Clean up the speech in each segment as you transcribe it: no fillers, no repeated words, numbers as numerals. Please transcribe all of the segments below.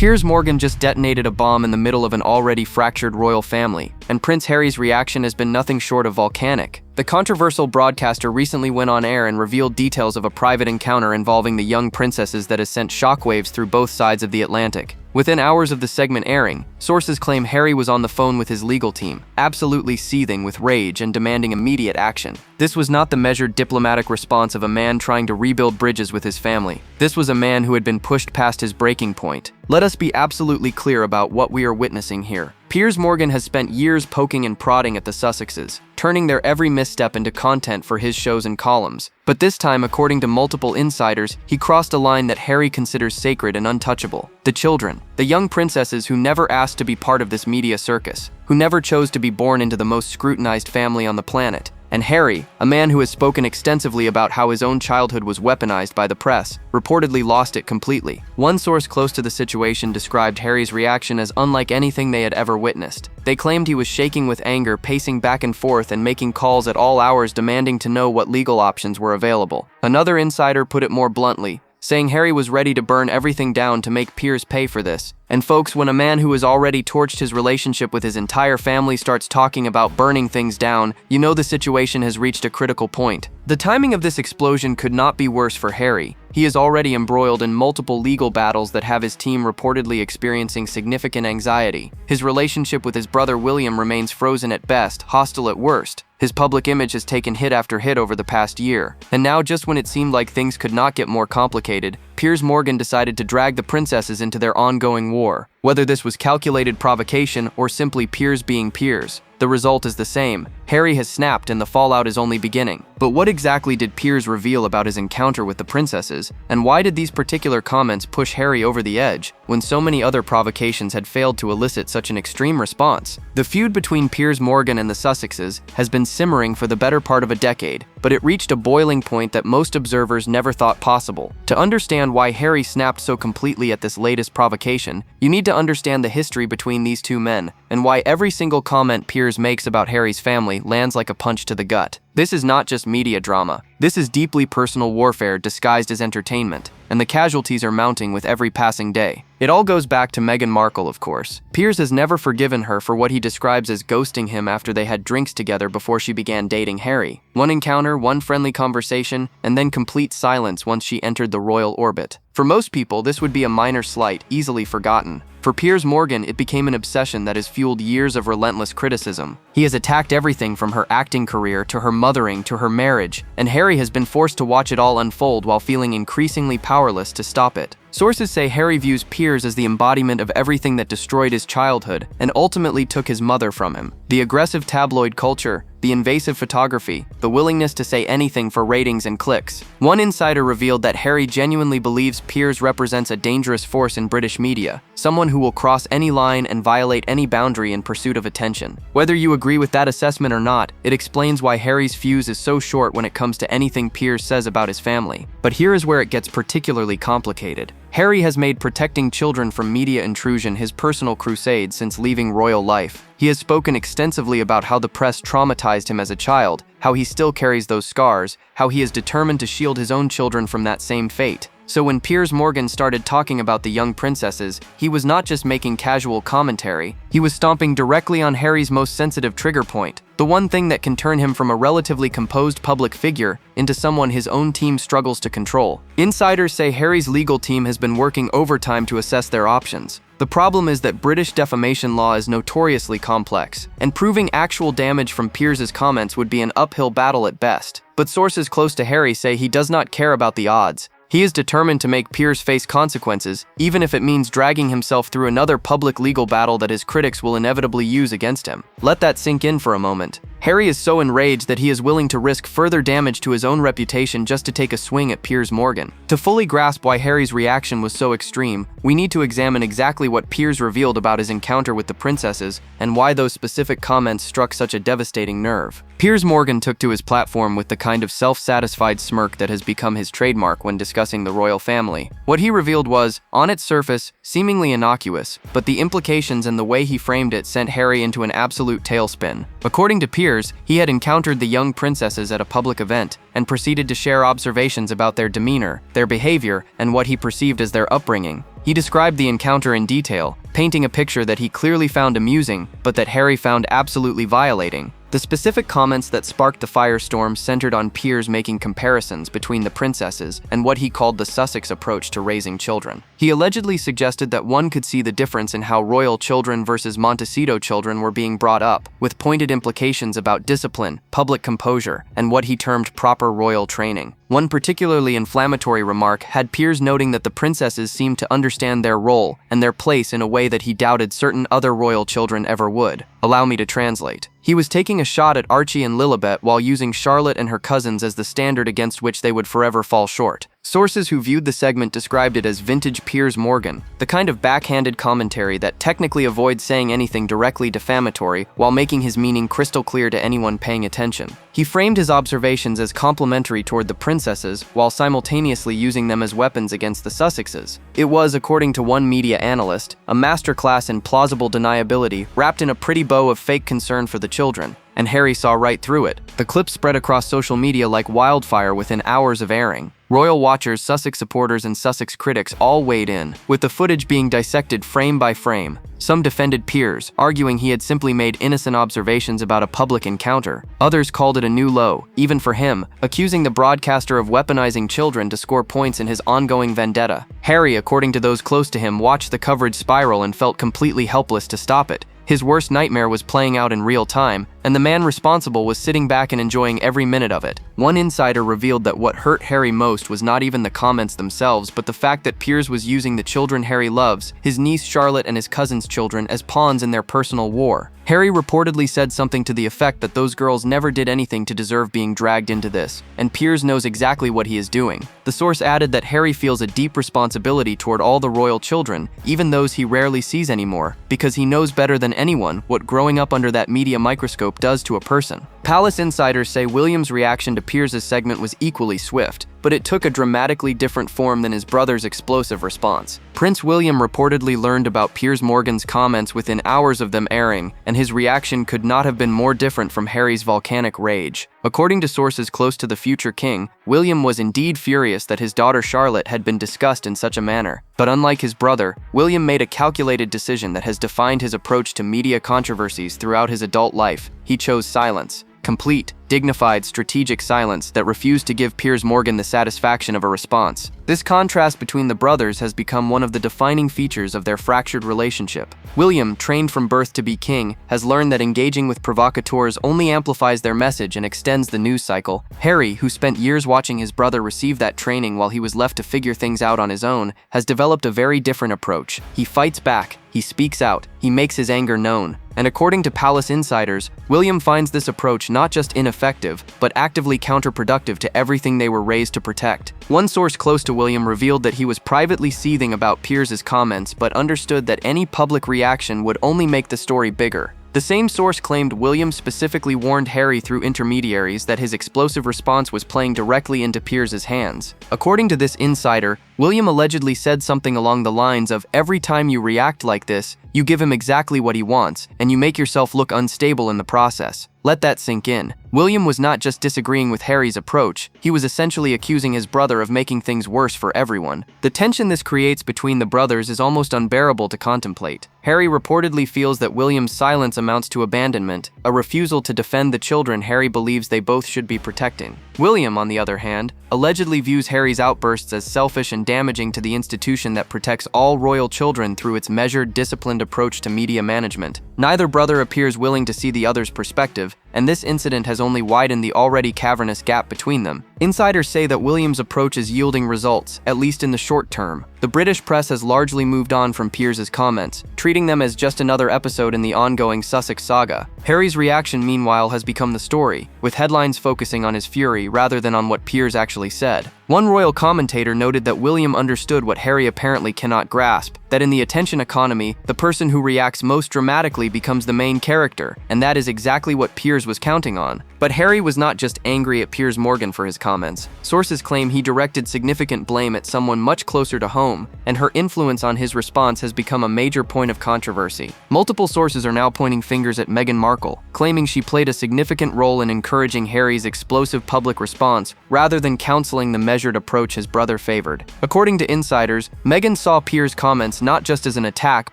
Piers Morgan just detonated a bomb in the middle of an already fractured royal family, and Prince Harry's reaction has been nothing short of volcanic. The controversial broadcaster recently went on air and revealed details of a private encounter involving the young princesses that has sent shockwaves through both sides of the Atlantic. Within hours of the segment airing, sources claim Harry was on the phone with his legal team, absolutely seething with rage and demanding immediate action. This was not the measured diplomatic response of a man trying to rebuild bridges with his family. This was a man who had been pushed past his breaking point. Let us be absolutely clear about what we are witnessing here. Piers Morgan has spent years poking and prodding at the Sussexes, turning their every misstep into content for his shows and columns. But this time, according to multiple insiders, he crossed a line that Harry considers sacred and untouchable. The children, the young princesses who never asked to be part of this media circus, who never chose to be born into the most scrutinized family on the planet. And Harry, a man who has spoken extensively about how his own childhood was weaponized by the press, reportedly lost it completely. One source close to the situation described Harry's reaction as unlike anything they had ever witnessed. They claimed he was shaking with anger, pacing back and forth and making calls at all hours demanding to know what legal options were available. Another insider put it more bluntly, saying Harry was ready to burn everything down to make Piers pay for this. And folks, when a man who has already torched his relationship with his entire family starts talking about burning things down, you know the situation has reached a critical point. The timing of this explosion could not be worse for Harry. He is already embroiled in multiple legal battles that have his team reportedly experiencing significant anxiety. His relationship with his brother William remains frozen at best, hostile at worst. His public image has taken hit after hit over the past year. And now, just when it seemed like things could not get more complicated, Piers Morgan decided to drag the princesses into their ongoing war. Whether this was calculated provocation or simply Piers being Piers, the result is the same. Harry has snapped and the fallout is only beginning. But what exactly did Piers reveal about his encounter with the princesses? And why did these particular comments push Harry over the edge when so many other provocations had failed to elicit such an extreme response? The feud between Piers Morgan and the Sussexes has been simmering for the better part of a decade, but it reached a boiling point that most observers never thought possible. To understand why Harry snapped so completely at this latest provocation, you need to understand the history between these two men, and why every single comment Piers makes about Harry's family lands like a punch to the gut. This is not just media drama. This is deeply personal warfare disguised as entertainment, and the casualties are mounting with every passing day. It all goes back to Meghan Markle, of course. Piers has never forgiven her for what he describes as ghosting him after they had drinks together before she began dating Harry. One encounter, one friendly conversation, and then complete silence once she entered the royal orbit. For most people, this would be a minor slight, easily forgotten. For Piers Morgan, it became an obsession that has fueled years of relentless criticism. He has attacked everything from her acting career to her mothering to her marriage, and Harry has been forced to watch it all unfold while feeling increasingly powerless to stop it. Sources say Harry views Piers as the embodiment of everything that destroyed his childhood and ultimately took his mother from him. The aggressive tabloid culture, the invasive photography, the willingness to say anything for ratings and clicks. One insider revealed that Harry genuinely believes Piers represents a dangerous force in British media, someone who will cross any line and violate any boundary in pursuit of attention. Whether you agree with that assessment or not, it explains why Harry's fuse is so short when it comes to anything Piers says about his family. But here is where it gets particularly complicated. Harry has made protecting children from media intrusion his personal crusade since leaving royal life. He has spoken extensively about how the press traumatized him as a child, how he still carries those scars, how he is determined to shield his own children from that same fate. So when Piers Morgan started talking about the young princesses, he was not just making casual commentary, he was stomping directly on Harry's most sensitive trigger point, the one thing that can turn him from a relatively composed public figure into someone his own team struggles to control. Insiders say Harry's legal team has been working overtime to assess their options. The problem is that British defamation law is notoriously complex, and proving actual damage from Piers's comments would be an uphill battle at best. But sources close to Harry say he does not care about the odds. He is determined to make Piers face consequences, even if it means dragging himself through another public legal battle that his critics will inevitably use against him. Let that sink in for a moment. Harry is so enraged that he is willing to risk further damage to his own reputation just to take a swing at Piers Morgan. To fully grasp why Harry's reaction was so extreme, we need to examine exactly what Piers revealed about his encounter with the princesses and why those specific comments struck such a devastating nerve. Piers Morgan took to his platform with the kind of self-satisfied smirk that has become his trademark when discussing the royal family. What he revealed was, on its surface, seemingly innocuous, but the implications and the way he framed it sent Harry into an absolute tailspin. According to Piers, he had encountered the young princesses at a public event and proceeded to share observations about their demeanor, their behavior, and what he perceived as their upbringing. He described the encounter in detail, painting a picture that he clearly found amusing, but that Harry found absolutely violating. The specific comments that sparked the firestorm centered on Piers making comparisons between the princesses and what he called the Sussex approach to raising children. He allegedly suggested that one could see the difference in how royal children versus Montecito children were being brought up, with pointed implications about discipline, public composure, and what he termed proper royal training. One particularly inflammatory remark had Piers noting that the princesses seemed to understand their role and their place in a way that he doubted certain other royal children ever would. Allow me to translate. He was taking a shot at Archie and Lilibet while using Charlotte and her cousins as the standard against which they would forever fall short. Sources who viewed the segment described it as vintage Piers Morgan, the kind of backhanded commentary that technically avoids saying anything directly defamatory while making his meaning crystal clear to anyone paying attention. He framed his observations as complimentary toward the princesses while simultaneously using them as weapons against the Sussexes. It was, according to one media analyst, a masterclass in plausible deniability wrapped in a pretty bow of fake concern for the children. And Harry saw right through it. The clip spread across social media like wildfire within hours of airing. Royal watchers, Sussex supporters, and Sussex critics all weighed in, with the footage being dissected frame by frame. Some defended Piers, arguing he had simply made innocent observations about a public encounter. Others called it a new low, even for him, accusing the broadcaster of weaponizing children to score points in his ongoing vendetta. Harry, according to those close to him, watched the coverage spiral and felt completely helpless to stop it. His worst nightmare was playing out in real time, and the man responsible was sitting back and enjoying every minute of it. One insider revealed that what hurt Harry most was not even the comments themselves, but the fact that Piers was using the children Harry loves, his niece Charlotte and his cousin's children, as pawns in their personal war. Harry reportedly said something to the effect that those girls never did anything to deserve being dragged into this, and Piers knows exactly what he is doing. The source added that Harry feels a deep responsibility toward all the royal children, even those he rarely sees anymore, because he knows better than anyone what growing up under that media microscope does to a person. Palace insiders say William's reaction to Piers' segment was equally swift, but it took a dramatically different form than his brother's explosive response. Prince William reportedly learned about Piers Morgan's comments within hours of them airing, and his reaction could not have been more different from Harry's volcanic rage. According to sources close to the future king, William was indeed furious that his daughter Charlotte had been discussed in such a manner. But unlike his brother, William made a calculated decision that has defined his approach to media controversies throughout his adult life. He chose silence. Complete, dignified, strategic silence that refused to give Piers Morgan the satisfaction of a response. This contrast between the brothers has become one of the defining features of their fractured relationship. William, trained from birth to be king, has learned that engaging with provocateurs only amplifies their message and extends the news cycle. Harry, who spent years watching his brother receive that training while he was left to figure things out on his own, has developed a very different approach. He fights back, he speaks out, he makes his anger known. And according to Palace insiders, William finds this approach not just ineffective, but actively counterproductive to everything they were raised to protect. One source close to William revealed that he was privately seething about Piers' comments, but understood that any public reaction would only make the story bigger. The same source claimed William specifically warned Harry through intermediaries that his explosive response was playing directly into Piers' hands. According to this insider, William allegedly said something along the lines of, "Every time you react like this, you give him exactly what he wants, and you make yourself look unstable in the process." Let that sink in. William was not just disagreeing with Harry's approach, he was essentially accusing his brother of making things worse for everyone. The tension this creates between the brothers is almost unbearable to contemplate. Harry reportedly feels that William's silence amounts to abandonment, a refusal to defend the children Harry believes they both should be protecting. William, on the other hand, allegedly views Harry's outbursts as selfish and damaging to the institution that protects all royal children through its measured, disciplined approach to media management. Neither brother appears willing to see the other's perspective, and this incident has only widened the already cavernous gap between them. Insiders say that William's approach is yielding results, at least in the short term. The British press has largely moved on from Piers' comments, treating them as just another episode in the ongoing Sussex saga. Harry's reaction, meanwhile, has become the story, with headlines focusing on his fury rather than on what Piers actually said. One royal commentator noted that William understood what Harry apparently cannot grasp, that in the attention economy, the person who reacts most dramatically becomes the main character, and that is exactly what Piers Piers was counting on. But Harry was not just angry at Piers Morgan for his comments. Sources claim he directed significant blame at someone much closer to home, and her influence on his response has become a major point of controversy. Multiple sources are now pointing fingers at Meghan Markle, claiming she played a significant role in encouraging Harry's explosive public response rather than counseling the measured approach his brother favored. According to insiders, Meghan saw Piers' comments not just as an attack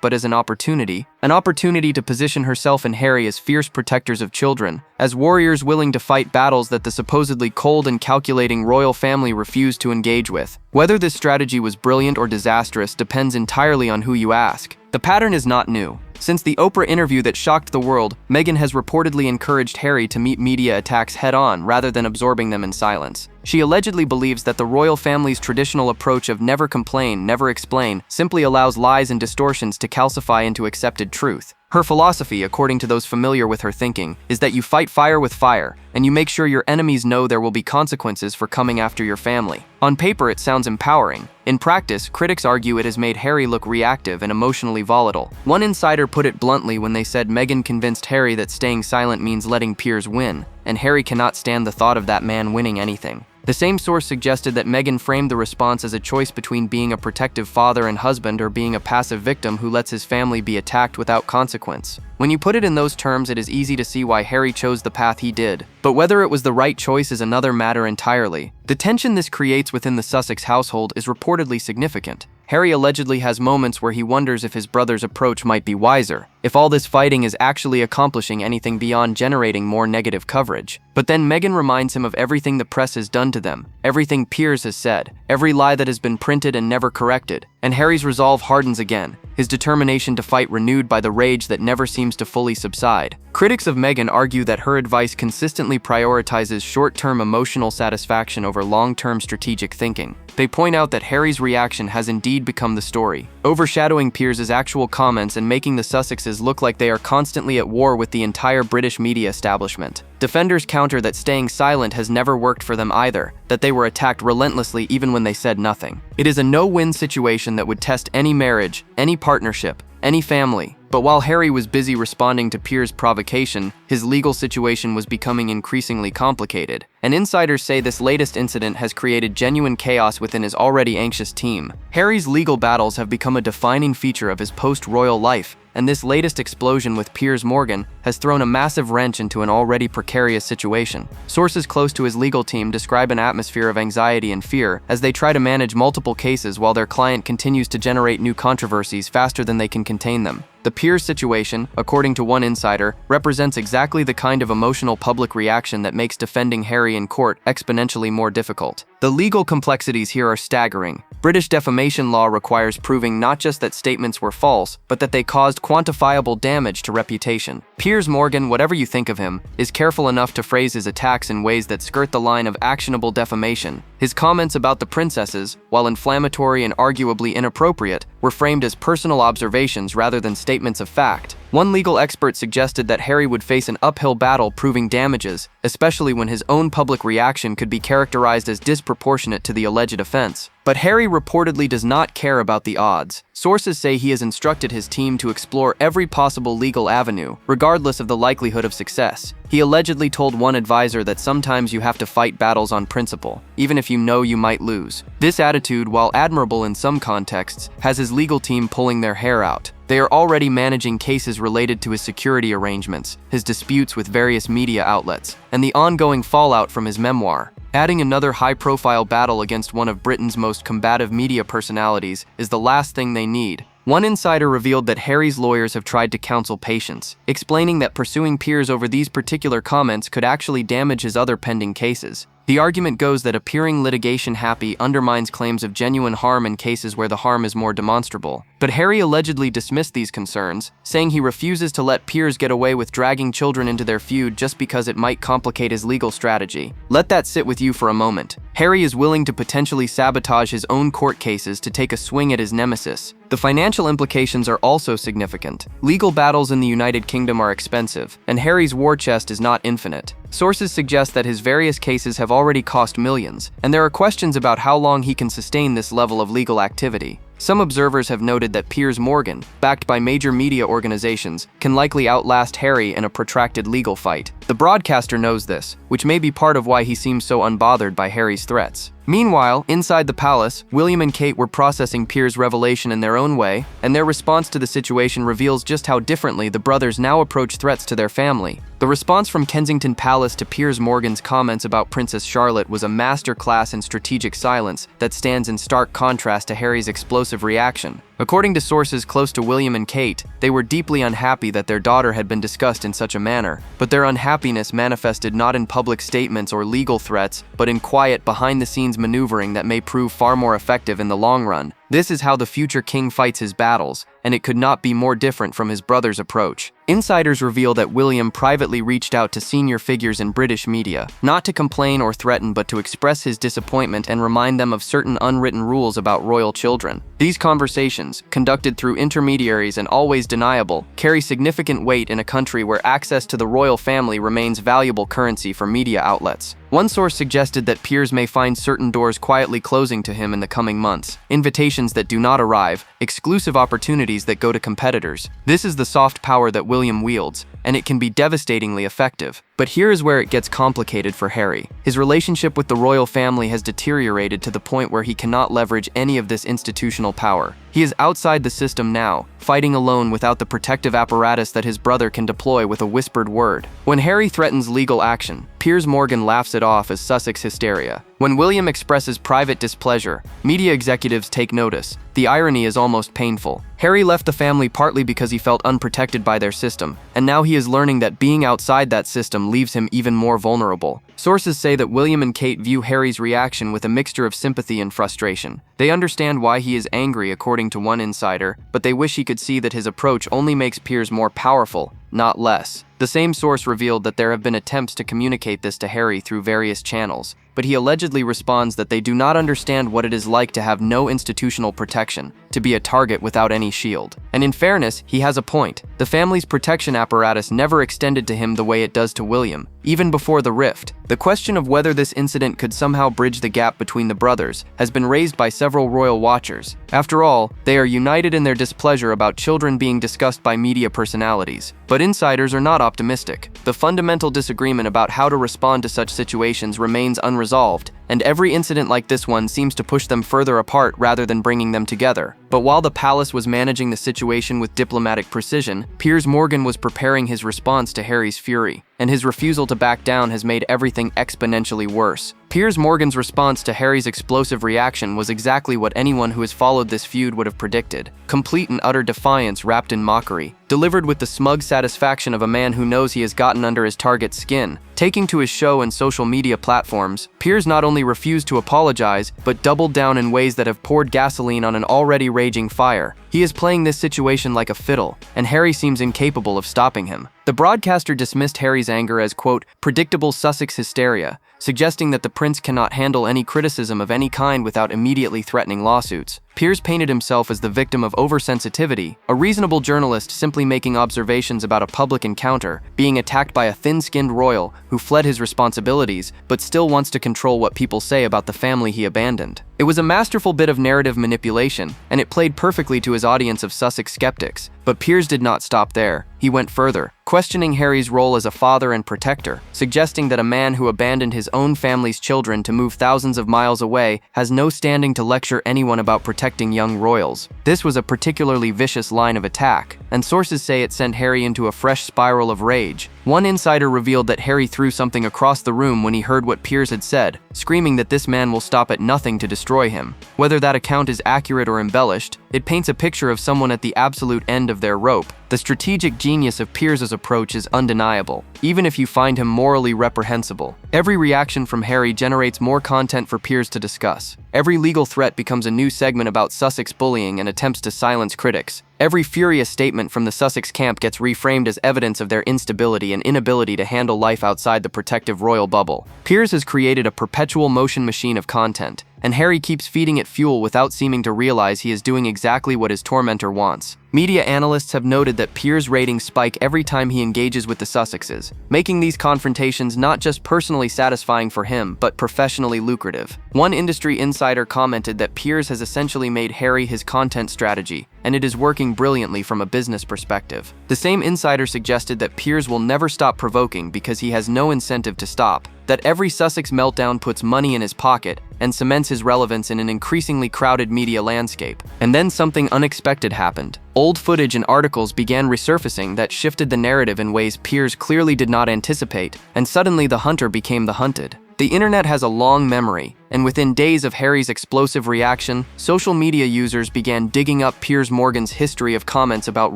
but as an opportunity to position herself and Harry as fierce protectors of children, as warriors willing to fight battles that the supposedly cold and calculating royal family refused to engage with. Whether this strategy was brilliant or disastrous depends entirely on who you ask. The pattern is not new. Since the Oprah interview that shocked the world, Meghan has reportedly encouraged Harry to meet media attacks head-on rather than absorbing them in silence. She allegedly believes that the royal family's traditional approach of never complain, never explain, simply allows lies and distortions to calcify into accepted truth. Her philosophy, according to those familiar with her thinking, is that you fight fire with fire, and you make sure your enemies know there will be consequences for coming after your family. On paper, it sounds empowering. In practice, critics argue it has made Harry look reactive and emotionally volatile. One insider put it bluntly when they said Meghan convinced Harry that staying silent means letting Piers win, and Harry cannot stand the thought of that man winning anything. The same source suggested that Meghan framed the response as a choice between being a protective father and husband or being a passive victim who lets his family be attacked without consequence. When you put it in those terms, it is easy to see why Harry chose the path he did. But whether it was the right choice is another matter entirely. The tension this creates within the Sussex household is reportedly significant. Harry allegedly has moments where he wonders if his brother's approach might be wiser, if all this fighting is actually accomplishing anything beyond generating more negative coverage. But then Meghan reminds him of everything the press has done to them, everything Piers has said, every lie that has been printed and never corrected, and Harry's resolve hardens again, his determination to fight renewed by the rage that never seems to fully subside. Critics of Meghan argue that her advice consistently prioritizes short-term emotional satisfaction over long-term strategic thinking. They point out that Harry's reaction has indeed become the story, overshadowing Piers' actual comments and making the Sussexes look like they are constantly at war with the entire British media establishment. Defenders counter that staying silent has never worked for them either, that they were attacked relentlessly even when they said nothing. It is a no-win situation that would test any marriage, any partnership, any family. But while Harry was busy responding to Piers' provocation, his legal situation was becoming increasingly complicated. And insiders say this latest incident has created genuine chaos within his already anxious team. Harry's legal battles have become a defining feature of his post-royal life, and this latest explosion with Piers Morgan has thrown a massive wrench into an already precarious situation. Sources close to his legal team describe an atmosphere of anxiety and fear as they try to manage multiple cases while their client continues to generate new controversies faster than they can contain them. The Piers situation, according to one insider, represents exactly the kind of emotional public reaction that makes defending Harry in court exponentially more difficult. The legal complexities here are staggering. British defamation law requires proving not just that statements were false, but that they caused quantifiable damage to reputation. Piers Morgan, whatever you think of him, is careful enough to phrase his attacks in ways that skirt the line of actionable defamation. His comments about the princesses, while inflammatory and arguably inappropriate, were framed as personal observations rather than statements of fact. One legal expert suggested that Harry would face an uphill battle proving damages, especially when his own public reaction could be characterized as disproportionate to the alleged offense. But Harry reportedly does not care about the odds. Sources say he has instructed his team to explore every possible legal avenue, regardless of the likelihood of success. He allegedly told one advisor that sometimes you have to fight battles on principle, even if you know you might lose. This attitude, while admirable in some contexts, has his legal team pulling their hair out. They are already managing cases related to his security arrangements, his disputes with various media outlets, and the ongoing fallout from his memoir. Adding another high-profile battle against one of Britain's most combative media personalities is the last thing they need. One insider revealed that Harry's lawyers have tried to counsel patience, explaining that pursuing Piers over these particular comments could actually damage his other pending cases. The argument goes that appearing litigation-happy undermines claims of genuine harm in cases where the harm is more demonstrable. But Harry allegedly dismissed these concerns, saying he refuses to let Piers get away with dragging children into their feud just because it might complicate his legal strategy. Let that sit with you for a moment. Harry is willing to potentially sabotage his own court cases to take a swing at his nemesis. The financial implications are also significant. Legal battles in the United Kingdom are expensive, and Harry's war chest is not infinite. Sources suggest that his various cases have already cost millions, and there are questions about how long he can sustain this level of legal activity. Some observers have noted that Piers Morgan, backed by major media organizations, can likely outlast Harry in a protracted legal fight. The broadcaster knows this, which may be part of why he seems so unbothered by Harry's threats. Meanwhile, inside the palace, William and Kate were processing Piers' revelation in their own way, and their response to the situation reveals just how differently the brothers now approach threats to their family. The response from Kensington Palace to Piers Morgan's comments about Princess Charlotte was a masterclass in strategic silence that stands in stark contrast to Harry's explosive reaction. According to sources close to William and Kate, they were deeply unhappy that their daughter had been discussed in such a manner, but their unhappiness manifested not in public statements or legal threats, but in quiet, behind-the-scenes maneuvering that may prove far more effective in the long run. This is how the future king fights his battles, and it could not be more different from his brother's approach. Insiders reveal that William privately reached out to senior figures in British media, not to complain or threaten but to express his disappointment and remind them of certain unwritten rules about royal children. These conversations, conducted through intermediaries and always deniable, carry significant weight in a country where access to the royal family remains valuable currency for media outlets. One source suggested that Piers may find certain doors quietly closing to him in the coming months, invitations that do not arrive, exclusive opportunities that go to competitors. This is the soft power that William wields, and it can be devastatingly effective. But here is where it gets complicated for Harry. His relationship with the royal family has deteriorated to the point where he cannot leverage any of this institutional power. He is outside the system now, fighting alone without the protective apparatus that his brother can deploy with a whispered word. When Harry threatens legal action, Piers Morgan laughs it off as Sussex hysteria. When William expresses private displeasure, media executives take notice. The irony is almost painful. Harry left the family partly because he felt unprotected by their system, and now he is learning that being outside that system leaves him even more vulnerable. Sources say that William and Kate view Harry's reaction with a mixture of sympathy and frustration. They understand why he is angry, according to one insider, but they wish he could see that his approach only makes Piers more powerful, not less. The same source revealed that there have been attempts to communicate this to Harry through various channels, but he allegedly responds that they do not understand what it is like to have no institutional protection, to be a target without any shield. And in fairness, he has a point. The family's protection apparatus never extended to him the way it does to William, even before the rift. The question of whether this incident could somehow bridge the gap between the brothers has been raised by several royal watchers. After all, they are united in their displeasure about children being discussed by media personalities. But insiders are not optimistic. The fundamental disagreement about how to respond to such situations remains unresolved, and every incident like this one seems to push them further apart rather than bringing them together. But while the palace was managing the situation with diplomatic precision, Piers Morgan was preparing his response to Harry's fury, and his refusal to back down has made everything exponentially worse. Piers Morgan's response to Harry's explosive reaction was exactly what anyone who has followed this feud would have predicted. Complete and utter defiance wrapped in mockery, delivered with the smug satisfaction of a man who knows he has gotten under his target's skin. Taking to his show and social media platforms, Piers not only refused to apologize, but doubled down in ways that have poured gasoline on an already raging fire. He is playing this situation like a fiddle, and Harry seems incapable of stopping him. The broadcaster dismissed Harry's anger as, quote, predictable Sussex hysteria, suggesting that the prince cannot handle any criticism of any kind without immediately threatening lawsuits. Piers painted himself as the victim of oversensitivity, a reasonable journalist simply making observations about a public encounter, being attacked by a thin-skinned royal who fled his responsibilities, but still wants to control what people say about the family he abandoned. It was a masterful bit of narrative manipulation, and it played perfectly to his audience of Sussex skeptics. But Piers did not stop there. He went further, questioning Harry's role as a father and protector, suggesting that a man who abandoned his own family's children to move thousands of miles away has no standing to lecture anyone about protecting young royals. This was a particularly vicious line of attack, and sources say it sent Harry into a fresh spiral of rage. One insider revealed that Harry threw something across the room when he heard what Piers had said, screaming that this man will stop at nothing to destroy him. Whether that account is accurate or embellished, it paints a picture of someone at the absolute end of their rope. The strategic genius of Piers' approach is undeniable, even if you find him morally reprehensible. Every reaction from Harry generates more content for Piers to discuss. Every legal threat becomes a new segment about Sussex bullying and attempts to silence critics. Every furious statement from the Sussex camp gets reframed as evidence of their instability and inability to handle life outside the protective royal bubble. Piers has created a perpetual motion machine of content, and Harry keeps feeding it fuel without seeming to realize he is doing exactly what his tormentor wants. Media analysts have noted that Piers' ratings spike every time he engages with the Sussexes, making these confrontations not just personally satisfying for him, but professionally lucrative. One industry insider commented that Piers has essentially made Harry his content strategy, and it is working brilliantly from a business perspective. The same insider suggested that Piers will never stop provoking because he has no incentive to stop, that every Sussex meltdown puts money in his pocket and cements his relevance in an increasingly crowded media landscape. And then something unexpected happened. Old footage and articles began resurfacing that shifted the narrative in ways Piers clearly did not anticipate, and suddenly the hunter became the hunted. The internet has a long memory, and within days of Harry's explosive reaction, social media users began digging up Piers Morgan's history of comments about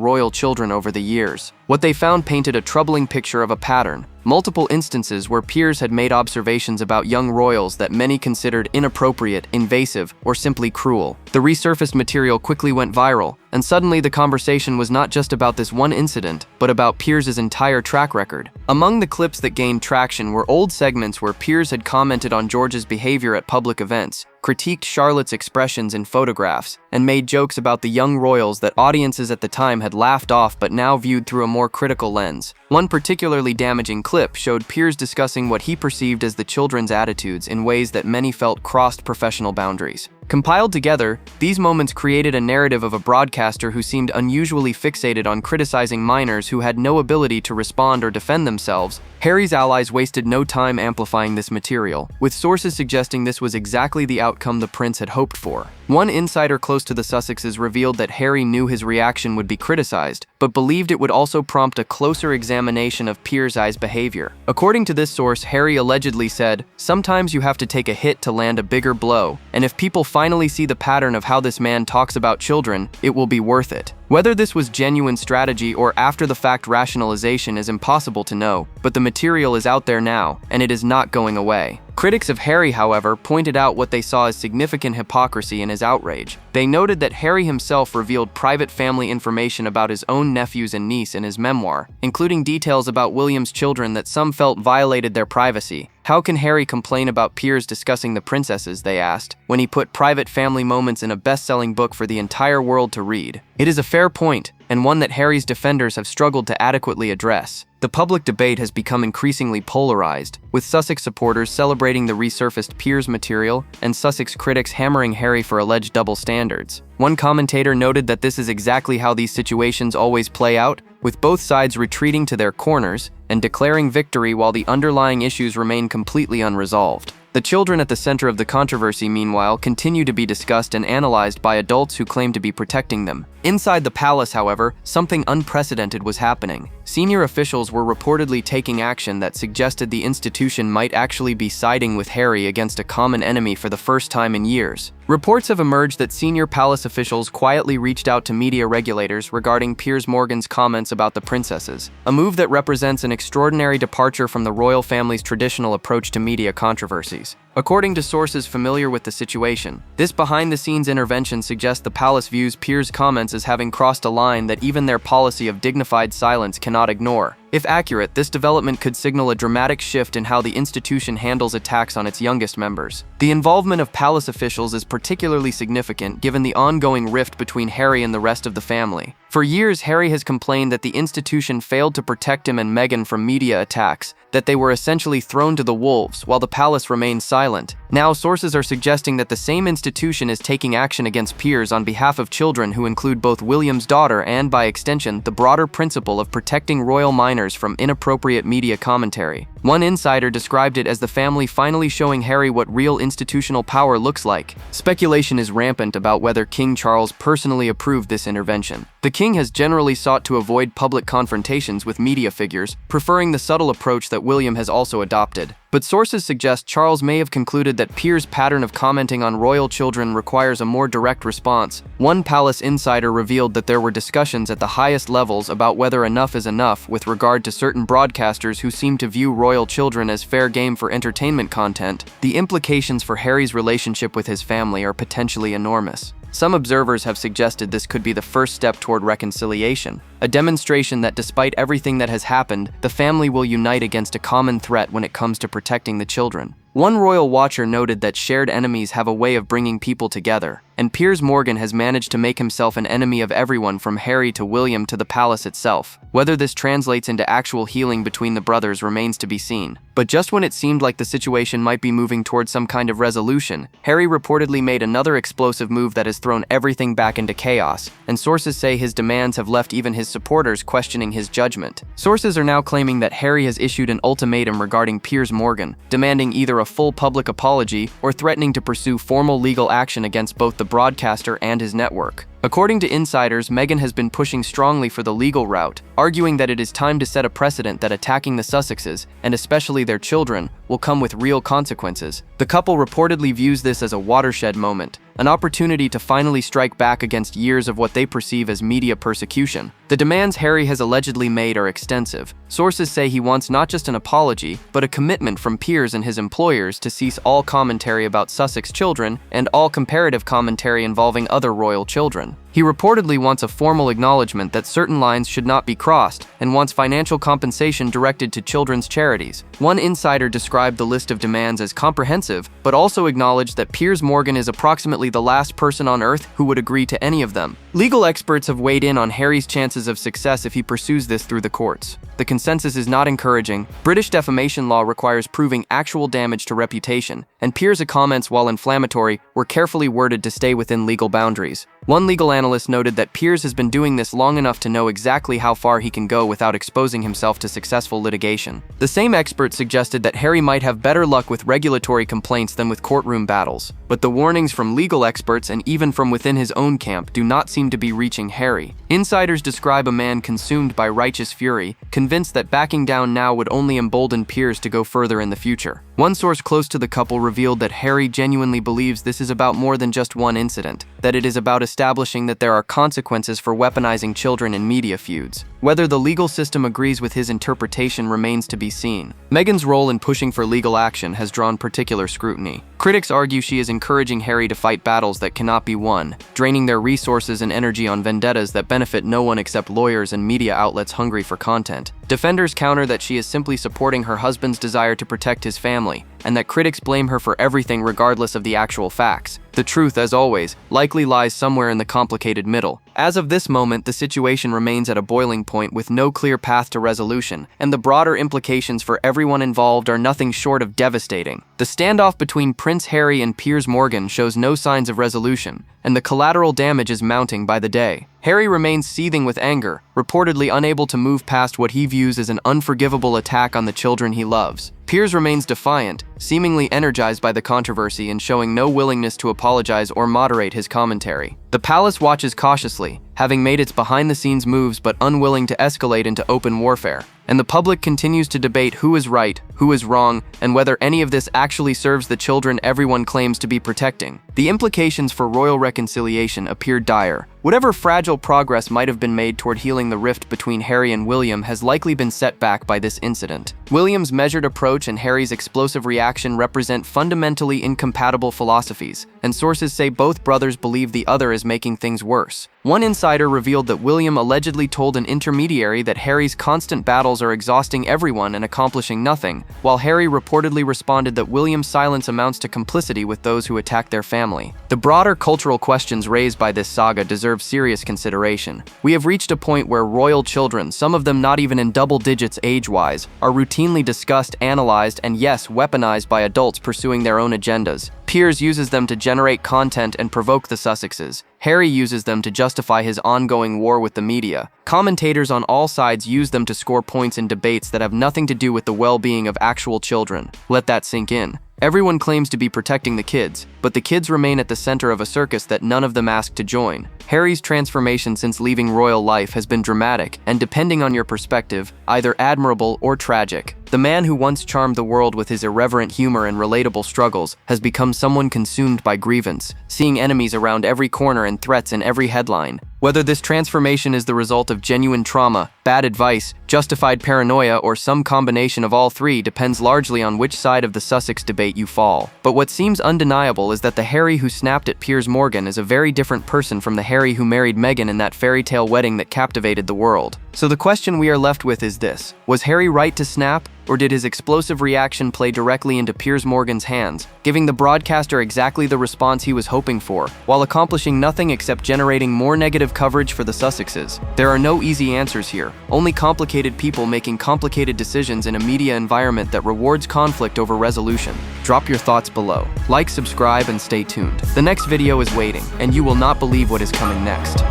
royal children over the years. What they found painted a troubling picture of a pattern. Multiple instances where Piers had made observations about young royals that many considered inappropriate, invasive, or simply cruel. The resurfaced material quickly went viral, and suddenly the conversation was not just about this one incident, but about Piers' entire track record. Among the clips that gained traction were old segments where Piers had commented on George's behavior at public events, critiqued Charlotte's expressions in photographs, and made jokes about the young royals that audiences at the time had laughed off but now viewed through a more critical lens. One particularly damaging clip showed Piers discussing what he perceived as the children's attitudes in ways that many felt crossed professional boundaries. Compiled together, these moments created a narrative of a broadcaster who seemed unusually fixated on criticizing minors who had no ability to respond or defend themselves. Harry's allies wasted no time amplifying this material, with sources suggesting this was exactly the outcome the prince had hoped for. One insider close to the Sussexes revealed that Harry knew his reaction would be criticized, but believed it would also prompt a closer examination of Piers' behavior. According to this source, Harry allegedly said, "Sometimes you have to take a hit to land a bigger blow, and if people finally see the pattern of how this man talks about children, it will be worth it." Whether this was genuine strategy or after-the-fact rationalization is impossible to know, but the material is out there now, and it is not going away. Critics of Harry, however, pointed out what they saw as significant hypocrisy in his outrage. They noted that Harry himself revealed private family information about his own nephews and niece in his memoir, including details about William's children that some felt violated their privacy. How can Harry complain about Piers discussing the princesses, they asked, when he put private family moments in a best-selling book for the entire world to read? It is a fair point, and one that Harry's defenders have struggled to adequately address. The public debate has become increasingly polarized, with Sussex supporters celebrating the resurfaced Piers material and Sussex critics hammering Harry for alleged double standards. One commentator noted that this is exactly how these situations always play out, with both sides retreating to their corners and declaring victory while the underlying issues remain completely unresolved. The children at the center of the controversy, meanwhile, continue to be discussed and analyzed by adults who claim to be protecting them. Inside the palace, however, something unprecedented was happening. Senior officials were reportedly taking action that suggested the institution might actually be siding with Harry against a common enemy for the first time in years. Reports have emerged that senior palace officials quietly reached out to media regulators regarding Piers Morgan's comments about the princesses, a move that represents an extraordinary departure from the royal family's traditional approach to media controversies. According to sources familiar with the situation, this behind-the-scenes intervention suggests the palace views Piers' comments as having crossed a line that even their policy of dignified silence cannot ignore. If accurate, this development could signal a dramatic shift in how the institution handles attacks on its youngest members. The involvement of palace officials is particularly significant given the ongoing rift between Harry and the rest of the family. For years, Harry has complained that the institution failed to protect him and Meghan from media attacks, that they were essentially thrown to the wolves while the palace remained silent. Now, sources are suggesting that the same institution is taking action against Piers on behalf of children who include both William's daughter and, by extension, the broader principle of protecting royal minors from inappropriate media commentary. One insider described it as the family finally showing Harry what real institutional power looks like. Speculation is rampant about whether King Charles personally approved this intervention. The king has generally sought to avoid public confrontations with media figures, preferring the subtle approach that William has also adopted. But sources suggest Charles may have concluded that Piers' pattern of commenting on royal children requires a more direct response. One palace insider revealed that there were discussions at the highest levels about whether enough is enough with regard to certain broadcasters who seem to view royal children as fair game for entertainment content. The implications for Harry's relationship with his family are potentially enormous. Some observers have suggested this could be the first step toward reconciliation, a demonstration that despite everything that has happened, the family will unite against a common threat when it comes to protecting the children. One royal watcher noted that shared enemies have a way of bringing people together. and Piers Morgan has managed to make himself an enemy of everyone from Harry to William to the palace itself. Whether this translates into actual healing between the brothers remains to be seen. But just when it seemed like the situation might be moving towards some kind of resolution, Harry reportedly made another explosive move that has thrown everything back into chaos, and sources say his demands have left even his supporters questioning his judgment. Sources are now claiming that Harry has issued an ultimatum regarding Piers Morgan, demanding either a full public apology or threatening to pursue formal legal action against both the broadcaster and his network. According to insiders, Meghan has been pushing strongly for the legal route, arguing that it is time to set a precedent that attacking the Sussexes, and especially their children, will come with real consequences. The couple reportedly views this as a watershed moment, an opportunity to finally strike back against years of what they perceive as media persecution. The demands Harry has allegedly made are extensive. Sources say he wants not just an apology, but a commitment from Piers and his employers to cease all commentary about Sussex children and all comparative commentary involving other royal children. He reportedly wants a formal acknowledgement that certain lines should not be crossed and wants financial compensation directed to children's charities. One insider described the list of demands as comprehensive, but also acknowledged that Piers Morgan is approximately the last person on earth who would agree to any of them. Legal experts have weighed in on Harry's chances of success if he pursues this through the courts. The consensus is not encouraging. British defamation law requires proving actual damage to reputation, and Piers' comments, while inflammatory, were carefully worded to stay within legal boundaries. One legal analyst noted that Piers has been doing this long enough to know exactly how far he can go without exposing himself to successful litigation. The same expert suggested that Harry might have better luck with regulatory complaints than with courtroom battles. But the warnings from legal experts and even from within his own camp do not seem to be reaching Harry. Insiders describe a man consumed by righteous fury, convinced that backing down now would only embolden Piers to go further in the future. One source close to the couple revealed that Harry genuinely believes this is about more than just one incident, that it is about establishing that there are consequences for weaponizing children in media feuds. Whether the legal system agrees with his interpretation remains to be seen. Meghan's role in pushing for legal action has drawn particular scrutiny. Critics argue she is encouraging Harry to fight battles that cannot be won, draining their resources and energy on vendettas that benefit no one except lawyers and media outlets hungry for content. Defenders counter that she is simply supporting her husband's desire to protect his family, and that critics blame her for everything regardless of the actual facts. The truth, as always, likely lies somewhere in the complicated middle. As of this moment, the situation remains at a boiling point with no clear path to resolution, and the broader implications for everyone involved are nothing short of devastating. The standoff between Prince Harry and Piers Morgan shows no signs of resolution, and the collateral damage is mounting by the day. Harry remains seething with anger, reportedly unable to move past what he views as an unforgivable attack on the children he loves. Piers remains defiant, seemingly energized by the controversy and showing no willingness to apologize or moderate his commentary. The palace watches cautiously, having made its behind-the-scenes moves but unwilling to escalate into open warfare. And the public continues to debate who is right, who is wrong, and whether any of this actually serves the children everyone claims to be protecting. The implications for royal reconciliation appear dire. Whatever fragile progress might have been made toward healing the rift between Harry and William has likely been set back by this incident. William's measured approach and Harry's explosive reaction represent fundamentally incompatible philosophies, and sources say both brothers believe the other is making things worse. One insider revealed that William allegedly told an intermediary that Harry's constant battles are exhausting everyone and accomplishing nothing, while Harry reportedly responded that William's silence amounts to complicity with those who attack their family. The broader cultural questions raised by this saga deserve serious consideration. We have reached a point where royal children, some of them not even in double digits age-wise, are routinely discussed, analyzed, and yes, weaponized by adults pursuing their own agendas. Piers uses them to generate content and provoke the Sussexes. Harry uses them to justify his ongoing war with the media. Commentators on all sides use them to score points in debates that have nothing to do with the well-being of actual children. Let that sink in. Everyone claims to be protecting the kids, but the kids remain at the center of a circus that none of them asked to join. Harry's transformation since leaving royal life has been dramatic, and depending on your perspective, either admirable or tragic. The man who once charmed the world with his irreverent humor and relatable struggles has become someone consumed by grievance, seeing enemies around every corner and threats in every headline. Whether this transformation is the result of genuine trauma, bad advice, justified paranoia, or some combination of all three depends largely on which side of the Sussex debate you fall. But what seems undeniable is that the Harry who snapped at Piers Morgan is a very different person from the Harry who married Meghan in that fairy tale wedding that captivated the world. So the question we are left with is this: was Harry right to snap, or did his explosive reaction play directly into Piers Morgan's hands, giving the broadcaster exactly the response he was hoping for, while accomplishing nothing except generating more negative coverage for the Sussexes? There are no easy answers here, only complicated people making complicated decisions in a media environment that rewards conflict over resolution. Drop your thoughts below. Like, subscribe, and stay tuned. The next video is waiting, and you will not believe what is coming next.